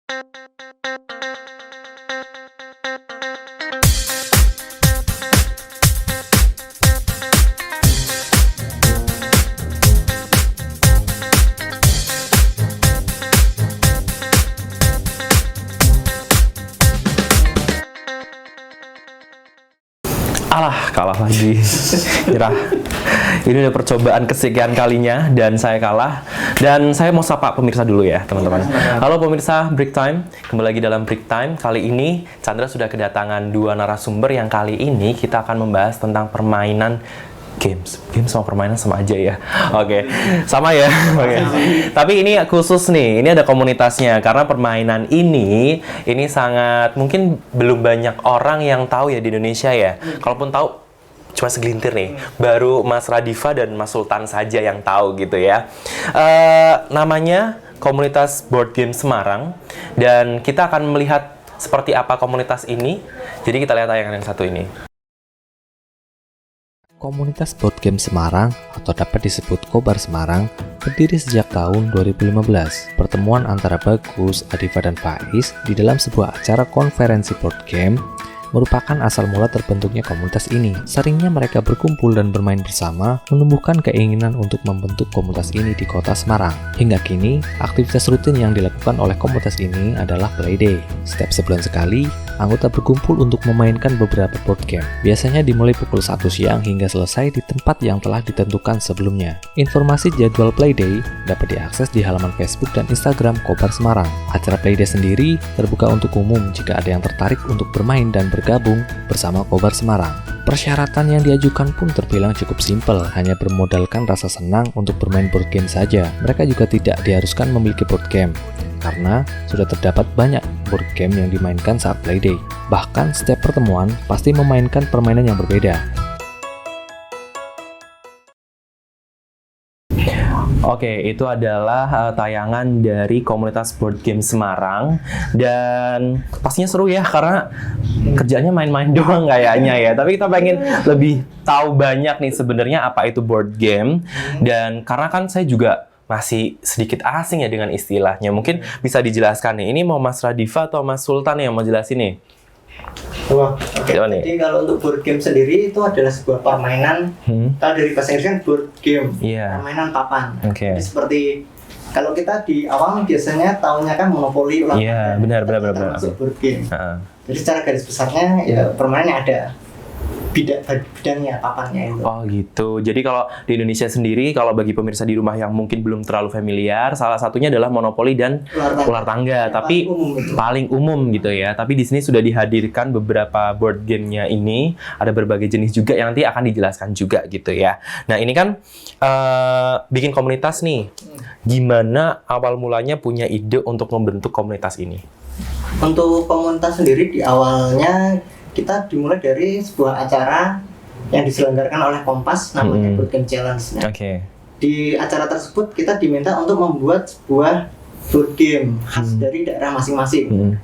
Alah, kalah lagi. Nyerah. Ini udah percobaan kesekian kalinya dan saya kalah. Dan saya mau sapa pemirsa dulu ya, teman-teman. Halo pemirsa Break Time, kembali lagi dalam Break Time. Kali ini Chandra sudah kedatangan dua narasumber yang kali ini kita akan membahas tentang permainan games sama permainan sama aja ya. Oke, sama ya. Oke. Tapi ini khusus nih, ini ada komunitasnya karena permainan ini sangat mungkin belum banyak orang yang tahu ya di Indonesia ya. Kalaupun tahu cuma segelintir nih, baru Mas Radifa dan Mas Sultan saja yang tahu gitu ya. Namanya komunitas Board Game Semarang dan kita akan melihat seperti apa komunitas ini. Jadi kita lihat tayangan yang satu ini. Komunitas Board Game Semarang, atau dapat disebut Kobar Semarang, berdiri sejak tahun 2015. Pertemuan antara Bagus, Adifa, dan Faiz di dalam sebuah acara konferensi board game merupakan asal mula terbentuknya komunitas ini. Seringnya mereka berkumpul dan bermain bersama, menumbuhkan keinginan untuk membentuk komunitas ini di kota Semarang. Hingga kini, aktivitas rutin yang dilakukan oleh komunitas ini adalah Playday. Setiap sebulan sekali, anggota berkumpul untuk memainkan beberapa board game. Biasanya dimulai pukul 1 siang hingga selesai di tempat yang telah ditentukan sebelumnya. Informasi jadwal Playday dapat diakses di halaman Facebook dan Instagram Kobar Semarang. Acara Playday sendiri terbuka untuk umum jika ada yang tertarik untuk bermain dan bergabung bersama Kobar Semarang. Persyaratan yang diajukan pun terbilang cukup simpel, hanya bermodalkan rasa senang untuk bermain board game saja. Mereka juga tidak diharuskan memiliki board game, karena sudah terdapat banyak board game yang dimainkan saat Playday. Bahkan setiap pertemuan pasti memainkan permainan yang berbeda. Oke, itu adalah tayangan dari komunitas Board Game Semarang dan pastinya seru ya karena kerjanya main-main doang kayaknya ya. Tapi kita pengen lebih tahu banyak nih sebenarnya apa itu board game dan karena kan saya juga masih sedikit asing ya dengan istilahnya. Mungkin bisa dijelaskan nih. Ini mau Mas Radifa atau Mas Sultan yang mau jelasin nih? Wah, oke. Jadi kalau untuk board game sendiri itu adalah sebuah permainan. Kalau dari bahasa Inggris kan board game, permainan papan. Jadi seperti kalau kita di awal biasanya tahunya kan monopoli, ulang benar. Masuk board game. Jadi secara garis besarnya ya permainannya ada bidangnya, papannya itu. Oh gitu. Jadi kalau di Indonesia sendiri, kalau bagi pemirsa di rumah yang mungkin belum terlalu familiar, salah satunya adalah monopoli dan ular tangga. Tapi paling umum gitu ya. Tapi di sini sudah dihadirkan beberapa board game-nya ini. Ada berbagai jenis juga yang nanti akan dijelaskan juga gitu ya. Nah ini kan bikin komunitas nih. Gimana awal mulanya punya ide untuk membentuk komunitas ini? Untuk komunitas sendiri di awalnya kita dimulai dari sebuah acara yang diselenggarakan oleh Kompas namanya Board Game Challenge. Di acara tersebut kita diminta untuk membuat sebuah board game khas dari daerah masing-masing.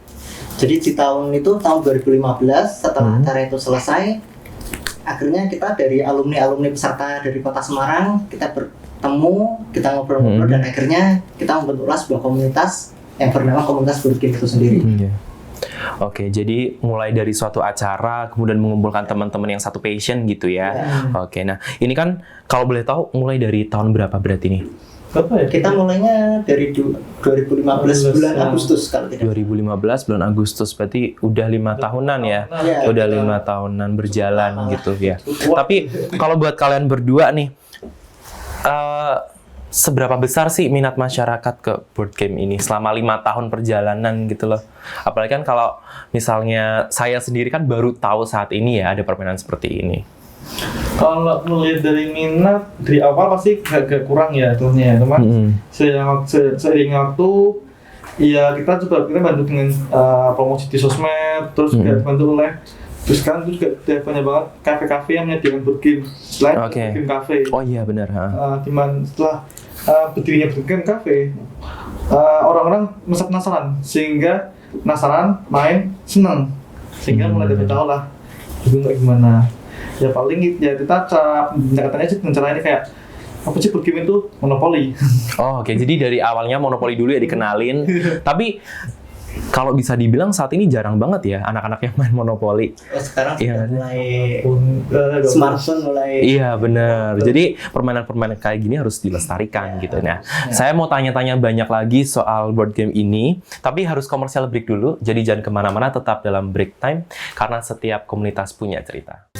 Jadi di tahun 2015 setelah acara itu selesai, akhirnya kita dari alumni peserta dari Kota Semarang kita bertemu, kita ngobrol-ngobrol dan akhirnya kita membentuklah sebuah komunitas yang bernama Komunitas Board Game itu sendiri. Oke, jadi mulai dari suatu acara, kemudian mengumpulkan teman-teman yang satu passion gitu ya. Oke, nah ini kan kalau boleh tahu mulai dari tahun berapa berarti nih? Kita mulainya dari 2015 bulan Agustus kalau tidak. 2015 bulan Agustus, berarti udah 5 tahunan ya? Udah 5 tahunan berjalan gitu ya. Tapi kalau buat kalian berdua nih, seberapa besar sih minat masyarakat ke board game ini selama 5 tahun perjalanan gitu loh? Apalagi kan kalau misalnya saya sendiri kan baru tahu saat ini ya ada permainan seperti ini. Kalau melihat dari minat dari awal pasti agak kurang ya tuhnya, teman. Seiring waktu, ya kita bantu dengan promosi di sosmed, terus juga bantu oleh. Terus sekarang itu juga banyak banget kafe-kafe yang menyediakan board game, selain board game cafe. Oh iya benar. Dimana setelah berdirinya board game cafe, orang-orang merasa penasaran, sehingga penasaran, main, senang, sehingga mulai dari tahu lah itu gimana. Ya paling ya kita pendekatannya sih dengan cara ini kayak apa sih board game itu monopoli. Oh oke. Jadi dari awalnya monopoli dulu ya dikenalin, tapi kalau bisa dibilang saat ini jarang banget ya anak-anak yang main monopoli. Sekarang Iya. sudah mulai smartphone mulai. Iya benar. Jadi permainan-permainan kayak gini harus dilestarikan gitu. Nah, saya mau tanya-tanya banyak lagi soal board game ini, tapi harus komersial break dulu. Jadi jangan kemana-mana, tetap dalam break time karena setiap komunitas punya cerita.